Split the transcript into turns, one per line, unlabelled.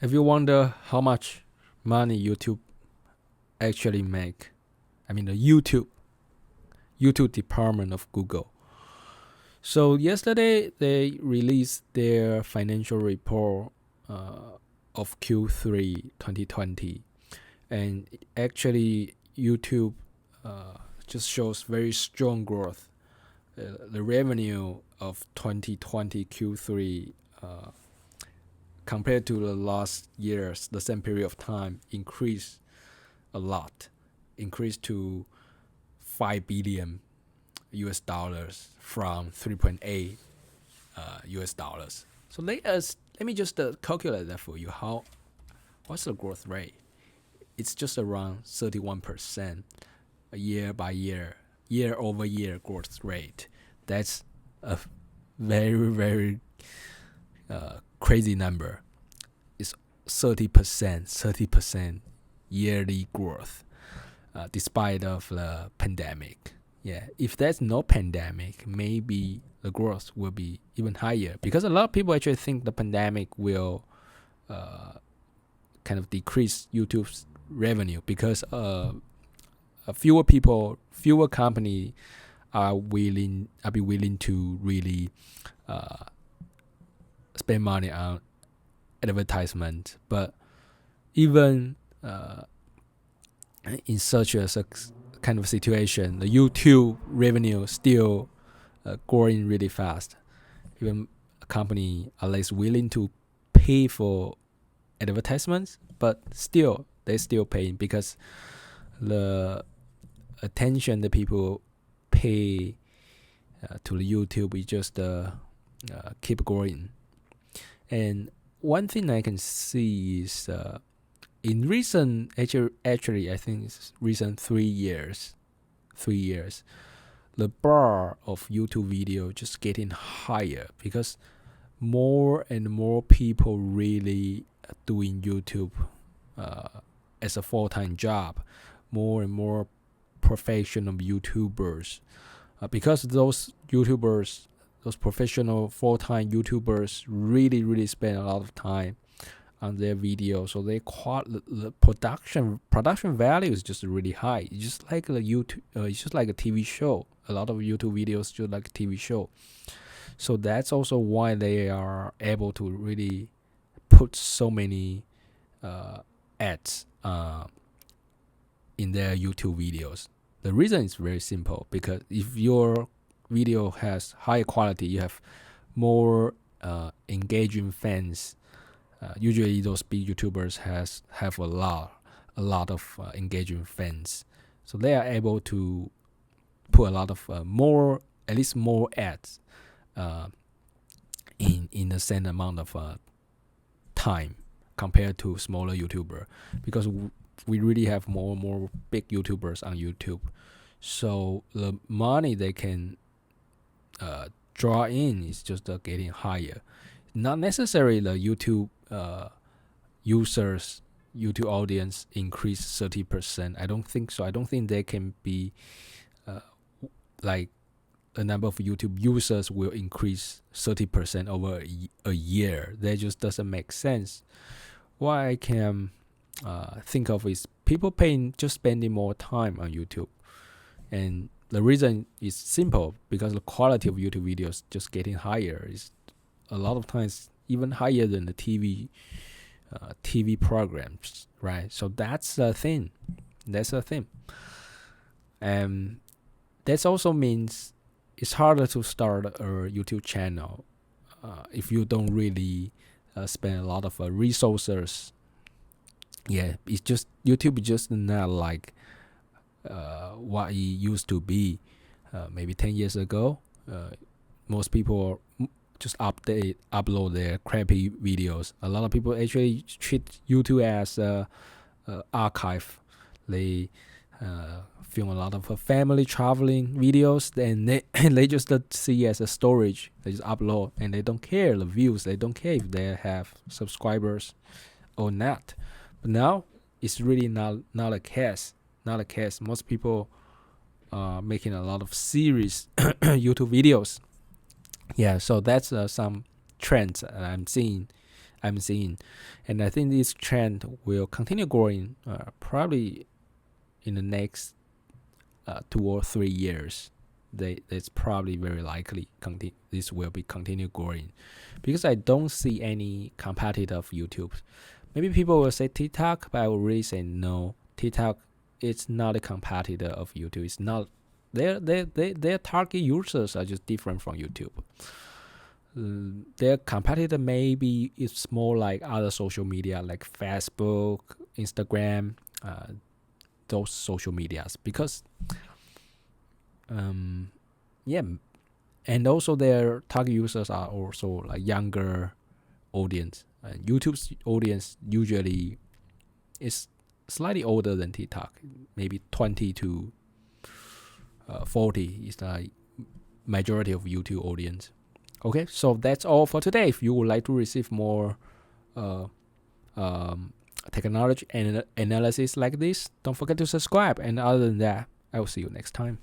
If you wonder how much money YouTube actually make, I mean the YouTube department of Google. So yesterday they released their financial report of Q3 2020, and actually YouTube just shows very strong growth. The revenue of 2020 Q3 compared to the last year's the same period of time increased a lot, increased to 5 billion US dollars from 3.8 US dollars. So let me just calculate that for you. What's the growth rate? It's just around 31% year over year growth rate. That's a very, very crazy number. It's 30% yearly growth, despite of the pandemic. Yeah, if there's no pandemic, maybe the growth will be even higher, because a lot of people actually think the pandemic will kind of decrease YouTube's revenue, because fewer company are be willing to really spend money on advertisement. But even in such a kind of situation, the YouTube revenue still growing really fast. Even a company are less willing to pay for advertisements, but still they're still paying, because the attention that people pay to the YouTube is just keep growing. And one thing I can see is in recent, actually I think it's recent 3 years, the bar of YouTube video just getting higher, because more and more people really doing YouTube as a full-time job. More and more professional YouTubers, because those professional full-time YouTubers really spend a lot of time on their videos, so the production value is just really high. It's just like it's just like a TV show. A lot of YouTube videos just like a TV show. So that's also why they are able to really put so many ads in their YouTube videos. The reason is very simple, because if your video has high quality, you have more engaging fans. Usually those big YouTubers have a lot of engaging fans, so they are able to put a lot of more ads in the same amount of time compared to smaller YouTuber, because we really have more and more big YouTubers on YouTube. So the money they can draw in is just getting higher. Not necessarily the YouTube users, YouTube audience increase 30%. I don't think so. I don't think they can be like the number of YouTube users will increase 30% over a year. That just doesn't make sense. What I can think of is people spending more time on YouTube, and the reason is simple, because the quality of YouTube videos just getting higher. Is a lot of times even higher than the TV programs, right? So that's a thing. And that also means it's harder to start a YouTube channel if you don't really spend a lot of resources. Yeah, it's just YouTube is just not like what it used to be maybe 10 years ago. Most people just upload their crappy videos. A lot of people actually treat YouTube as archive. They film a lot of family traveling videos, and they just see as a storage. They just upload, and they don't care the views. They don't care if they have subscribers or not. But now it's really not a case. Not a case. Most people are making a lot of series YouTube videos. Yeah, so that's some trends I'm seeing I'm seeing, and I think this trend will continue growing probably in the next 2 or 3 years. It's probably very likely this will be continue growing, because I don't see any competitor of YouTube. Maybe people will say TikTok, but I will really say no. TikTok, it's not a competitor of YouTube. It's not. Their target users are just different from YouTube. Their competitor maybe is more like other social media like Facebook, Instagram, those social medias, because yeah, and also their target users are also like younger audience. YouTube's audience usually is slightly older than TikTok, maybe 20 to 40 is the majority of YouTube audience. Okay, so that's all for today. If you would like to receive more technology and analysis like this, don't forget to subscribe. And other than that, I will see you next time.